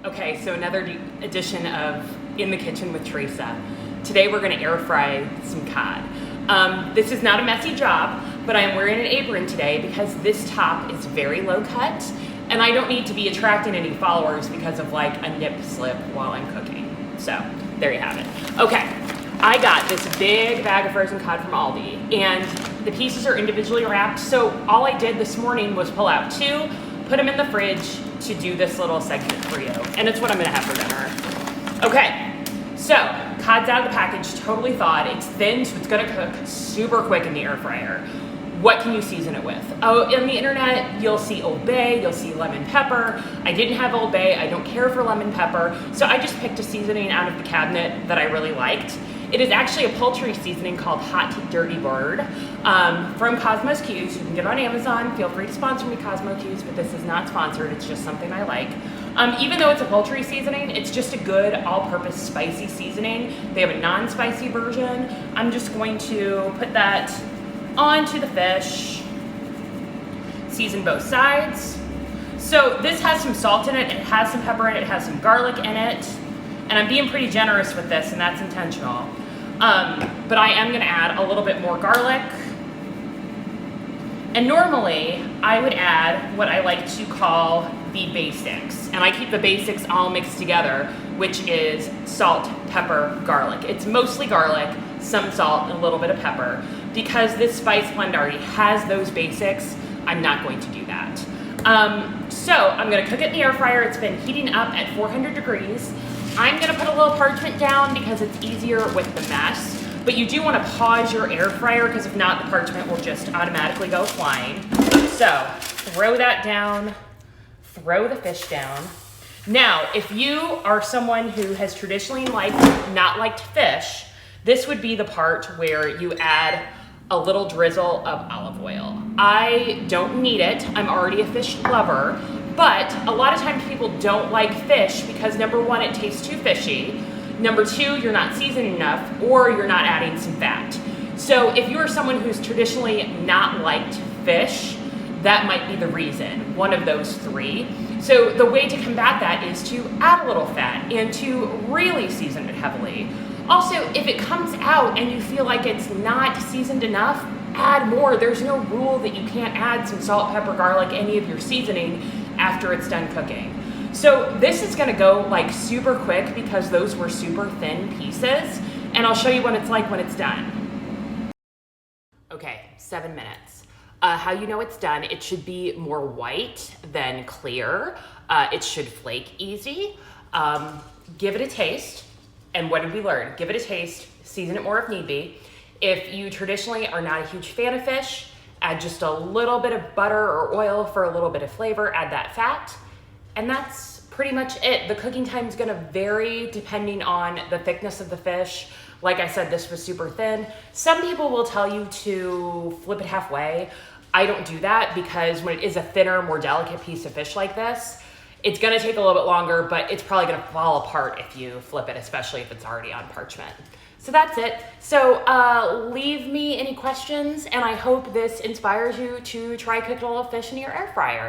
Okay, so another edition of In the Kitchen with Teresa. Today we're gonna air fry some cod. This is not a messy job, but I'm wearing an apron today because this top is very low cut and I don't need to be attracting any followers because of like a nip slip while I'm cooking. So there you have it. Okay, I got this big bag of frozen cod from Aldi and the pieces are individually wrapped. So all I did this morning was pull out two, put them in the fridge to do this little segment for you. And it's what I'm gonna have for dinner. Okay, so cod's out of the package, totally thawed. It's thin, so it's gonna cook super quick in the air fryer. What can you season it with? Oh, on the internet, you'll see Old Bay, you'll see lemon pepper. I didn't have Old Bay, I don't care for lemon pepper, so I just picked a seasoning out of the cabinet that I really liked. It is actually a poultry seasoning called Hot Dirty Bird from Cosmos Q's. You can get it on Amazon. Feel free to sponsor me, Cosmo Q's, but this is not sponsored. It's just something I like. Even though it's a poultry seasoning, it's just a good all-purpose spicy seasoning. They have a non-spicy version. I'm just going to put that onto the fish, season both sides. So this has some salt in it, it has some pepper in it, it has some garlic in it, and I'm being pretty generous with this, and that's intentional. But I am gonna add a little bit more garlic. And normally, I would add what I like to call the basics. And I keep the basics all mixed together, which is salt, pepper, garlic. It's mostly garlic, some salt, and a little bit of pepper. Because this spice blend already has those basics, I'm not going to do that. So I'm gonna cook it in the air fryer. It's been heating up at 400 degrees. I'm gonna put a little parchment down because it's easier with the mess, but you do wanna pause your air fryer because if not, the parchment will just automatically go flying. So throw that down, throw the fish down. Now, if you are someone who has traditionally not liked fish, this would be the part where you add a little drizzle of olive oil. I don't need it, I'm already a fish lover, but a lot of times people don't like fish because number one, it tastes too fishy. Number two, you're not seasoning enough or you're not adding some fat. So if you are someone who's traditionally not liked fish, that might be the reason, one of those three. So the way to combat that is to add a little fat and to really season it heavily. Also, if it comes out and you feel like it's not seasoned enough, add more. There's no rule that you can't add some salt, pepper, garlic, any of your seasoning after it's done cooking. So this is gonna go like super quick because those were super thin pieces, and I'll show you what it's like when it's done. Okay, 7 minutes. How you know it's done, it should be more white than clear. It should flake easy. Give it a taste. And what did we learn? Give it a taste, season it more if need be. If you traditionally are not a huge fan of fish, add just a little bit of butter or oil for a little bit of flavor, add that fat, and that's pretty much it. The cooking time is gonna vary depending on the thickness of the fish. Like I said, this was super thin. Some people will tell you to flip it halfway. I don't do that because when it is a thinner, more delicate piece of fish like this, it's gonna take a little bit longer, but it's probably gonna fall apart if you flip it, especially if it's already on parchment. So that's it. So leave me any questions, and I hope this inspires you to try cooking a little fish in your air fryer.